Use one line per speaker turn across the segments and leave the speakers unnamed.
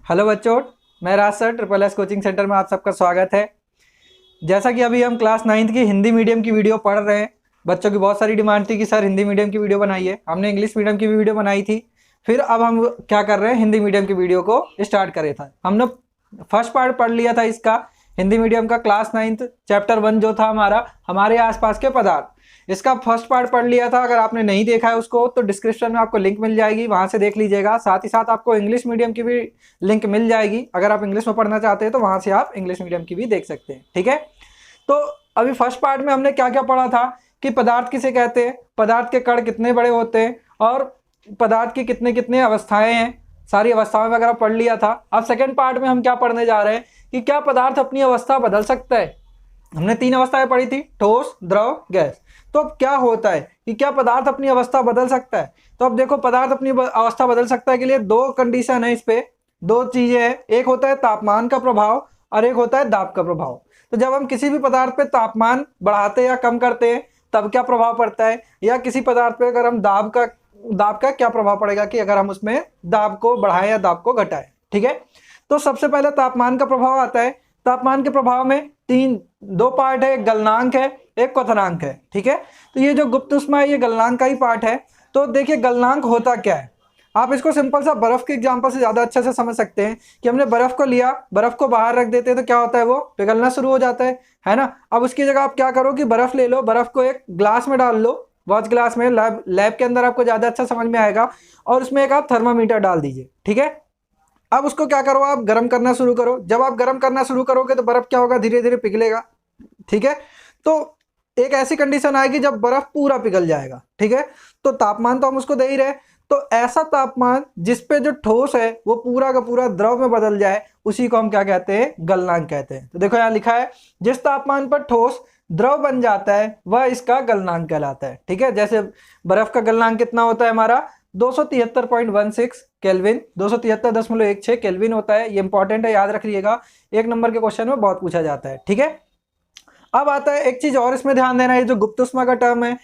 Hello बच्चों, मैं Raj sir triple S coaching centre में आप सबका स्वागत है। जैसा कि अभी हम क्लास 9th की हिंदी मीडियम की वीडियो पढ़ रहे हैं। बच्चों की बहुत सारी डिमांड थी कि सर हिंदी मीडियम की वीडियो बनाइए। हमने इंग्लिश मीडियम की भी वीडियो बनाई थी। फिर अब हम क्या कर रहे हैं, हिंदी मीडियम की वीडियो को स्टार्ट करे था। हमने फर्स्ट पार्ट पढ़ लिया था इसका, हिंदी मीडियम का क्लास 9th चैप्टर 1 जो था हमारा, हमारे आसपास के पदार्थ। इसका फर्स्ट पार्ट पढ़ लिया था। अगर आपने नहीं देखा है उसको तो डिस्क्रिप्शन में आपको लिंक मिल जाएगी, वहां से देख लीजिएगा। साथ ही साथ आपको इंग्लिश मीडियम की भी लिंक मिल जाएगी। अगर आप इंग्लिश में पढ़ना चाहते हैं तो वहां से आप इंग्लिश मीडियम की भी देख सकते हैं। ठीक है, तो अभी फर्स्ट पार्ट में हमने क्या क्या पढ़ा था कि पदार्थ किसे कहते हैं, पदार्थ के कण कितने बड़े होते हैं और पदार्थ की कितने कितने अवस्थाएं हैं, सारी अवस्थाओं वगैरह पढ़ लिया था। अब सेकेंड पार्ट में हम क्या पढ़ने जा रहे हैं कि क्या पदार्थ अपनी अवस्था बदल सकता है। हमने 3 अवस्थाएं पढ़ी थी, ठोस, द्रव, गैस। तो अब क्या होता है कि क्या पदार्थ अपनी अवस्था बदल सकता है। तो अब देखो, पदार्थ अपनी अवस्था बदल सकता है के लिए 2 कंडीशन है, इस पे 2 चीजें हैं। एक होता है तापमान का प्रभाव और एक होता है दाब का प्रभाव। तो जब हम किसी भी पदार्थ पे तापमान बढ़ाते या कम करते हैं तब क्या प्रभाव पड़ता है, या किसी पदार्थ पे अगर हम दाब का क्या प्रभाव पड़ेगा कि अगर हम उसमें दाब को बढ़ाएं या दाब को घटाएं। ठीक है, तो सबसे पहले तापमान का प्रभाव आता है। तापमान के प्रभाव में 2 पार्ट है, एक गलनांक है, एक क्वथनांक है। ठीक है, तो ये जो गुप्त उष्मा है ये गलनांक का ही पार्ट है। तो देखिए गलनांक होता क्या है, आप इसको सिंपल सा बर्फ के एग्जांपल से ज्यादा अच्छे से समझ सकते हैं कि हमने बर्फ को लिया, बर्फ को बाहर रख देते हैं तो क्या होता है, वो पिघलना शुरू हो जाता है ना। अब उसकी जगह आप क्या करो कि बर्फ ले लो, बर्फ को एक ग्लास में डाल लो, वॉच ग्लास में, लैब के अंदर आपको ज्यादा अच्छा समझ में आएगा, और उसमें एक आप थर्मामीटर डाल दीजिए। ठीक है, अब उसको क्या करो, आप गर्म करना शुरू करो। जब आप गर्म करना शुरू करोगे तो बर्फ क्या होगा, धीरे धीरे पिघलेगा। ठीक है, तो एक ऐसी कंडीशन आएगी जब बर्फ पूरा पिघल जाएगा। ठीक है, तो तापमान तो हम उसको दे ही रहे, तो ऐसा तापमान जिसपे जो ठोस है वो पूरा का पूरा द्रव में बदल जाए, उसी को हम क्या कहते हैं, गलनांक कहते हैं। तो देखो यहाँ लिखा है, जिस तापमान पर ठोस द्रव बन जाता है वह इसका गलनांक कहलाता है। ठीक है, जैसे बर्फ का गलनांक कितना होता है हमारा, 273.16 केल्विन, 273.16 केल्विन होता है। ये इंपॉर्टेंट है, याद रखिएगा, 1 नंबर के क्वेश्चन में बहुत पूछा जाता है। ठीक है, अब आता है एक चीज और इसमें ध्यान देना है, जो गुप्त उष्मा का टर्म है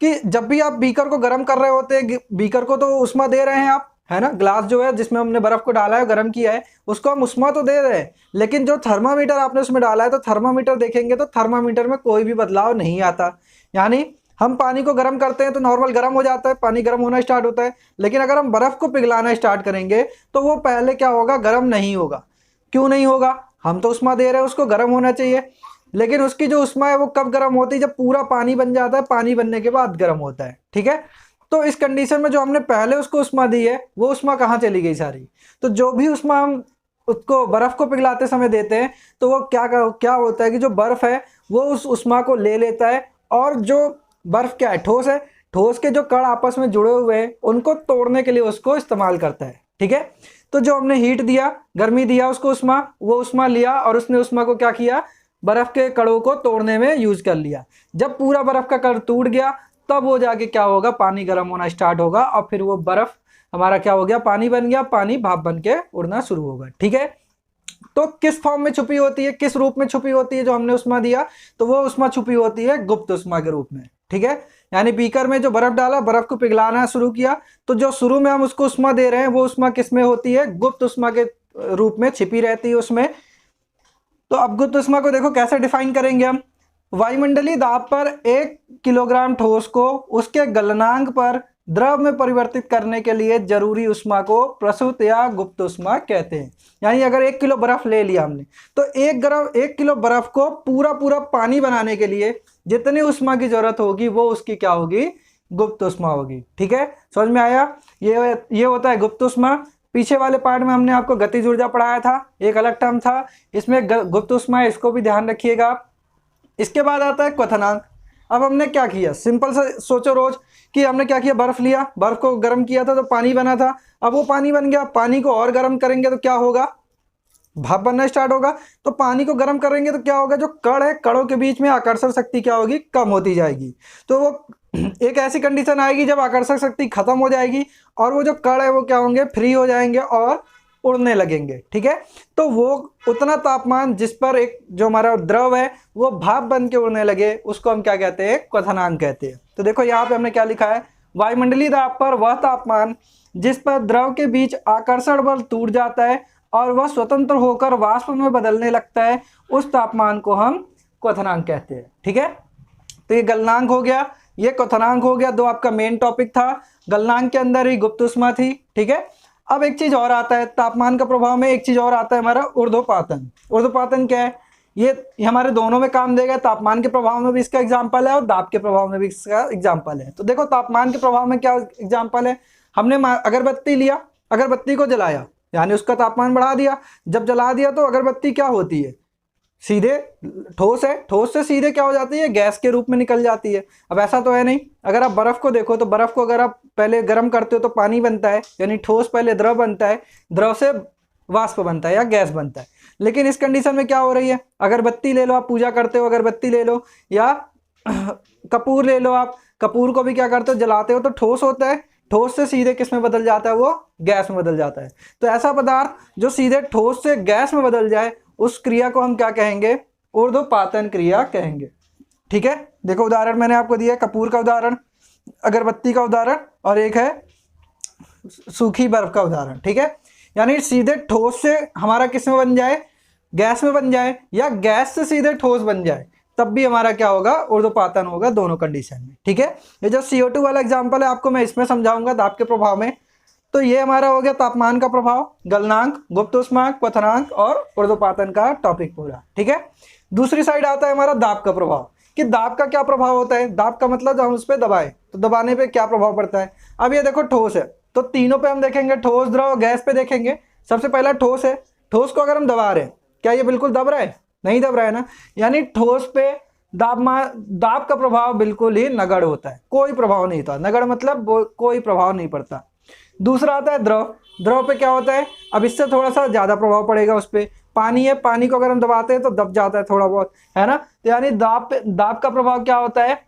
कि जब भी आप बीकर को गर्म कर रहे होते हैं, बीकर को तो उष्मा दे रहे हैं आप, है ना, ग्लास जो है जिसमें हमने बर्फ को डाला है, गर्म किया है, उसको हम उष्मा तो दे रहे हैं, लेकिन जो थर्मामीटर आपने उसमें डाला है, तो थर्मामीटर देखेंगे तो थर्मामीटर में कोई भी बदलाव नहीं आता। यानी हम पानी को गर्म करते हैं तो नॉर्मल गर्म हो जाता है, पानी गर्म होना स्टार्ट होता है, लेकिन अगर हम बर्फ को पिघलाना स्टार्ट करेंगे तो वो पहले क्या होगा, गर्म नहीं होगा। क्यों नहीं होगा, हम तो उष्मा दे रहे हैं, उसको गर्म होना चाहिए, लेकिन उसकी जो उष्मा है वो कब गर्म होती है, जब पूरा पानी बन जाता है, पानी बनने के बाद गर्म होता है। ठीक है, तो इस कंडीशन में जो हमने पहले उसको उष्मा दी है वो उष्मा कहाँ चली गई सारी। तो जो भी उष्मा हम उसको बर्फ को पिघलाते समय देते हैं तो वो क्या होता है कि जो बर्फ है वो उस उष्मा को ले लेता है, और जो बर्फ क्या है, ठोस है, ठोस के जो कण आपस में जुड़े हुए हैं उनको तोड़ने के लिए उसको इस्तेमाल करता है। ठीक है, तो जो हमने हीट दिया, गर्मी दिया उसको, उष्मा, वो उष्मा लिया और उसने उष्मा को क्या किया, बर्फ के कणों को तोड़ने में यूज कर लिया। जब पूरा बर्फ का कण टूट गया तब वो जाके क्या होगा, पानी गर्म होना स्टार्ट होगा, और फिर वो बर्फ हमारा क्या हो गया, पानी बन गया, पानी भाप बन के उड़ना शुरू होगा। ठीक है, तो किस फॉर्म में छुपी होती है, किस रूप में छुपी होती है जो हमने उष्मा दिया, तो वो उष्मा छुपी होती है गुप्त उष्मा के रूप में। ठीक है, यानी बीकर में जो बर्फ डाला, बर्फ को पिघलाना शुरू किया, तो जो शुरू में हम उसको उष्मा दे रहे हैं वो उष्मा किस में होती है, गुप्त उष्मा के रूप में छिपी रहती है उसमें। तो अब गुप्त उष्मा को देखो कैसे डिफाइन करेंगे हम, वायुमंडलीय दाब पर 1 किलोग्राम ठोस को उसके गलनांक पर द्रव में परिवर्तित करने के लिए जरूरी उष्मा को प्रसूत या गुप्त उष्मा कहते हैं। यानी अगर 1 किलो बर्फ ले लिया हमने, तो 1 किलो बर्फ को पूरा पानी बनाने के लिए जितनी उष्मा की जरूरत होगी वो उसकी क्या होगी, गुप्त उष्मा होगी। ठीक है, समझ में आया, ये होता है गुप्त उष्मा। पीछे वाले पार्ट में हमने आपको गतिज ऊर्जा पढ़ाया था, एक अलग टर्म था, इसमें गुप्त उष्मा है, इसको भी ध्यान रखिएगा आप। इसके बाद आता है क्वथनांक। अब हमने क्या किया, सिंपल से सोचो रोज कि हमने क्या किया, बर्फ लिया, बर्फ को गर्म किया था तो पानी बना था, अब वो पानी बन गया, पानी को और गर्म करेंगे तो क्या होगा, भाप बनना स्टार्ट होगा। तो पानी को गर्म करेंगे तो क्या होगा, जो कण है, कणों के बीच में आकर्षण शक्ति क्या होगी, कम होती जाएगी। तो वो एक ऐसी कंडीशन आएगी जब आकर्षक शक्ति खत्म हो जाएगी और वो जो कण है वो क्या होंगे, फ्री हो जाएंगे और उड़ने लगेंगे। ठीक है, तो वो उतना तापमान जिस पर एक जो हमारा द्रव है वो भाप बन के उड़ने लगे, उसको हम क्या कहते हैं, क्वथनांक कहते हैं। तो देखो यहाँ पे हमने क्या लिखा है, वायुमंडलीय दाब पर वह तापमान जिस पर द्रव के बीच आकर्षण बल टूट जाता है और वह स्वतंत्र होकर वाष्प में बदलने लगता है, उस तापमान को हम क्वथनांक कहते हैं। ठीक है, तो ये गलनांक हो गया, ये क्वथनांक हो गया। दो आपका मेन टॉपिक था, गलनांक के अंदर ही गुप्त ऊष्मा थी। ठीक है, अब एक चीज और आता है तापमान का प्रभाव में, एक चीज और आता है हमारा ऊर्ध्वपातन। ऊर्ध्वपातन क्या है? ये हमारे दोनों में काम देगा, तापमान के प्रभाव में भी इसका एग्जाम्पल है और दाब के प्रभाव में भी इसका एग्जाम्पल है। तो देखो तापमान के प्रभाव में क्या एग्जाम्पल है, हमने अगरबत्ती लिया, अगरबत्ती को जलाया, यानी उसका तापमान बढ़ा दिया। जब जला दिया तो अगरबत्ती क्या होती है? सीधे ठोस है, ठोस से सीधे क्या हो जाती है? गैस के रूप में निकल जाती है। अब ऐसा तो है नहीं, अगर आप बर्फ को देखो तो बर्फ को अगर आप पहले गर्म करते हो तो पानी बनता है, यानी ठोस पहले द्रव बनता है, द्रव से वाष्प बनता है या गैस बनता है। लेकिन इस कंडीशन में क्या हो रही है? अगरबत्ती ले लो, आप पूजा करते हो, अगरबत्ती ले लो, या कपूर ले लो, आप कपूर को भी क्या करते हो? जलाते हो, तो ठोस होता है, ठोस से सीधे किस में बदल जाता है? वो गैस में बदल जाता है। तो ऐसा पदार्थ जो सीधे ठोस से गैस में बदल जाए, उस क्रिया को हम क्या कहेंगे? ऊर्ध्वपातन क्रिया कहेंगे। ठीक है, देखो उदाहरण मैंने आपको दिया, कपूर का उदाहरण, अगरबत्ती का उदाहरण, और एक है सूखी बर्फ का उदाहरण। ठीक है, यानी सीधे ठोस से हमारा किस में बन जाए? गैस में बन जाए, या गैस से सीधे ठोस बन जाए, तब भी हमारा क्या होगा? ऊर्ध्वपातन होगा, दोनों कंडीशन में। ठीक है, ये जो CO2 वाला एग्जांपल है आपको मैं इसमें समझाऊंगा दाब के प्रभाव में। तो ये हमारा हो गया तापमान का प्रभाव, गलनांक, गुप्त ऊष्मा, क्वथनांक और ऊर्ध्वपातन का टॉपिक पूरा। ठीक है, दूसरी साइड आता है हमारा दाब का प्रभाव, कि दाब का क्या प्रभाव होता है। दाब का मतलब जब हम उस पर दबाए तो दबाने पे क्या प्रभाव पड़ता है। अब ये देखो ठोस है, तो तीनों पे हम देखेंगे, ठोस, द्रव, गैस पे देखेंगे। सबसे पहला ठोस है, ठोस को अगर हम दबा रहे हैं, क्या ये बिल्कुल दब रहा है? नहीं दब रहा है ना, यानी ठोस पे दाब का प्रभाव बिल्कुल ही नगण्य होता है, कोई प्रभाव नहीं होता। नगण्य मतलब कोई प्रभाव नहीं पड़ता। दूसरा आता है द्रव, द्रव पे क्या होता है? अब इससे थोड़ा सा ज्यादा प्रभाव पड़ेगा उस पर। पानी है, पानी को अगर हम दबाते हैं तो दब जाता है थोड़ा बहुत, है ना। तो यानी दाब का प्रभाव क्या होता है?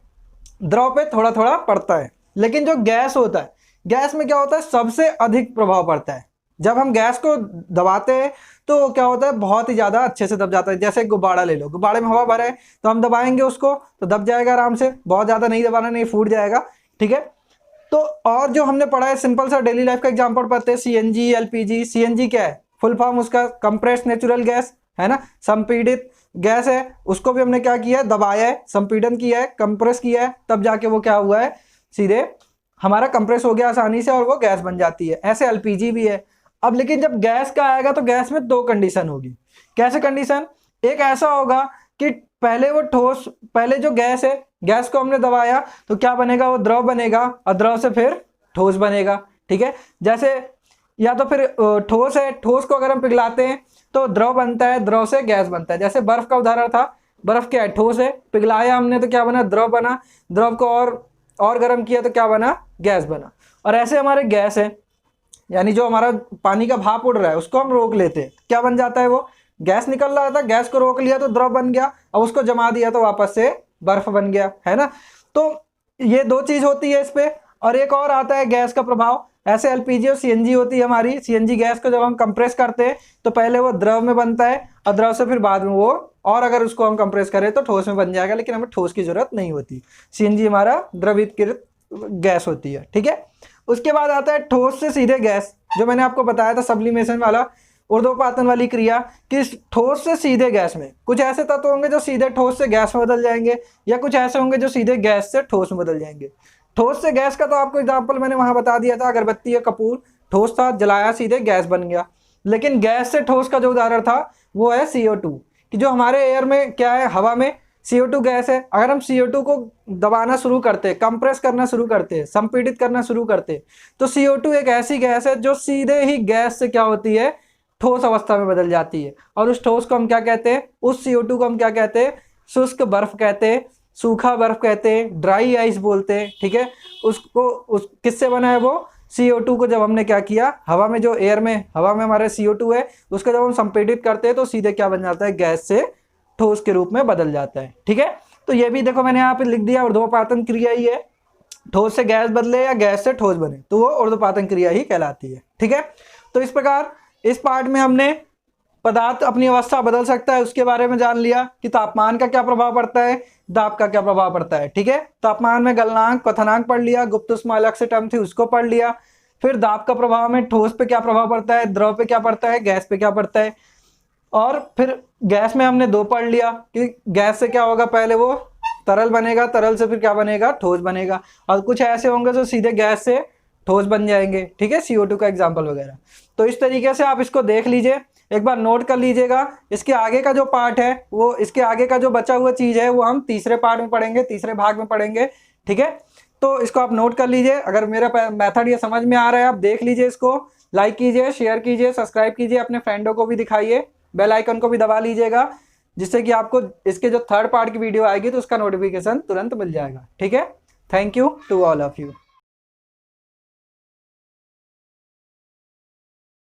द्रव पे थोड़ा थोड़ा पड़ता है। लेकिन जो गैस होता है, गैस में क्या होता है? सबसे अधिक प्रभाव पड़ता है। जब हम गैस को दबाते हैं तो क्या होता है? बहुत ही ज्यादा अच्छे से दब जाता है। जैसे गुब्बारा ले लो, गुब्बारे में हवा भरा है तो हम दबाएंगे उसको तो दब जाएगा आराम से, बहुत ज्यादा नहीं दबाना, नहीं फूट जाएगा। ठीक है, तो और जो हमने पढ़ा है सिंपल सा डेली लाइफ का एग्जांपल पढ़ते हैं, CNG, LPG। CNG क्या है? फुल फॉर्म उसका कंप्रेस्ड नेचुरल गैस, है ना, संपीड़ित गैस है। उसको भी हमने क्या किया है? दबाया है, संपीड़न किया है, कंप्रेस किया है, तब जाके वो क्या हुआ है? सीधे हमारा कंप्रेस हो गया आसानी से और वो गैस बन जाती है। ऐसे LPG भी है। अब लेकिन जब गैस का आएगा तो गैस में दो कंडीशन होगी। कैसे कंडीशन? एक ऐसा होगा कि पहले वो ठोस, पहले जो गैस है, गैस को हमने दबाया तो क्या बनेगा? वो द्रव बनेगा, और द्रव से फिर ठोस बनेगा। ठीक है, जैसे या तो फिर ठोस है, ठोस को अगर हम पिघलाते हैं तो द्रव बनता है, द्रव से गैस बनता है। जैसे बर्फ का उदाहरण था, बर्फ क्या है? ठोस है, पिघलाया हमने तो क्या बना? द्रव बना, द्रव को और गर्म किया तो क्या बना? गैस बना। और ऐसे हमारे गैस है, यानी जो हमारा पानी का भाप उड़ रहा है उसको हम रोक लेते हैं, क्या बन जाता है? वो गैस निकल रहा था, गैस को रोक लिया तो द्रव बन गया, अब उसको जमा दिया तो वापस से बर्फ बन गया, है ना। तो ये दो चीज होती है इस पे। और एक और आता है गैस का प्रभाव, ऐसे LPG और CNG होती है हमारी। CNG गैस को जब हम कंप्रेस करते हैं तो पहले वो द्रव में बनता है और द्रव से फिर बाद में वो, और अगर उसको हम कंप्रेस करें तो ठोस में बन जाएगा, लेकिन हमें ठोस की जरूरत नहीं होती। CNG हमारा द्रवीकृत गैस होती है। ठीक है, उसके बाद आता है ठोस से सीधे गैस, जो मैंने आपको बताया था सब्लिमेशन वाला, ऊर्ध्वपातन वाली क्रिया, कि ठोस से सीधे गैस में कुछ ऐसे तत्व होंगे जो सीधे ठोस से गैस में बदल जाएंगे, या कुछ ऐसे होंगे जो सीधे गैस से ठोस में बदल जाएंगे। ठोस से गैस का तो आपको एग्जांपल मैंने वहां बता दिया था, अगरबत्ती या कपूर, ठोस था, जलाया, सीधे गैस बन गया। लेकिन गैस से ठोस का जो उदाहरण था वो है CO2, कि जो हमारे एयर में क्या है? हवा में CO2 गैस है। अगर हम CO2 को दबाना शुरू करते, कंप्रेस करना शुरू करते, संपीड़ित करना शुरू करते, तो CO2 एक ऐसी गैस है जो सीधे ही गैस से क्या होती है? ठोस अवस्था में बदल जाती है। और उस ठोस को हम क्या कहते हैं? उस CO2 को हम क्या कहते हैं? शुष्क बर्फ कहते हैं, सूखा बर्फ कहते हैं, ड्राई आइस बोलते हैं। ठीक है, उसको किससे बना है? वो CO2 को जब हमने क्या किया, हवा में, जो एयर में, हवा में हमारे CO2 है, उसको जब हम संपीड़ित करते हैं तो सीधे क्या बन जाता है? गैस से ठोस के रूप में बदल जाता है। ठीक है, तो ये भी देखो मैंने यहाँ पे लिख दिया, ऊर्ध्वपातन क्रिया ही है। ठोस से गैस बदले या गैस से ठोस बने तो वो ऊर्ध्वपातन क्रिया ही कहलाती है। ठीक है, तो इस प्रकार इस पार्ट में हमने पदार्थ अपनी अवस्था बदल सकता है उसके बारे में जान लिया, कि तापमान का क्या प्रभाव पड़ता है, दाब का क्या प्रभाव पड़ता है। ठीक है, तापमान में गलनांक, क्वथनांक पढ़ लिया, गुप्त ऊष्मा अलग से टर्म थी उसको पढ़ लिया। फिर दाब का प्रभाव में ठोस पे क्या प्रभाव पड़ता है, द्रव पे क्या पड़ता है, गैस पे क्या पड़ता है। और फिर गैस में हमने दो पढ़ लिया कि गैस से क्या होगा, पहले वो तरल बनेगा, तरल से फिर क्या बनेगा, ठोस बनेगा। और कुछ ऐसे होंगे जो सीधे गैस से ठोस बन जाएंगे, ठीक है, CO2 का एग्जाम्पल वगैरह। तो इस तरीके से आप इसको देख लीजिए, एक बार नोट कर लीजिएगा। इसके आगे का जो पार्ट है, वो इसके आगे का जो बचा हुआ चीज है वो हम तीसरे पार्ट में पढ़ेंगे, तीसरे भाग में पढ़ेंगे, ठीक है। तो इसको आप नोट कर लीजिए। अगर मेरा मेथड ये समझ में आ रहा है, आप देख लीजिए, इसको लाइक कीजिए, शेयर कीजिए, सब्सक्राइब कीजिए, अपने फ्रेंडों को भी दिखाइए, बेल आइकन को भी दबा लीजिएगा, जिससे कि आपको इसके जो थर्ड पार्ट की वीडियो आएगी तो उसका नोटिफिकेशन तुरंत मिल जाएगा, ठीक है। Thank you to all of you.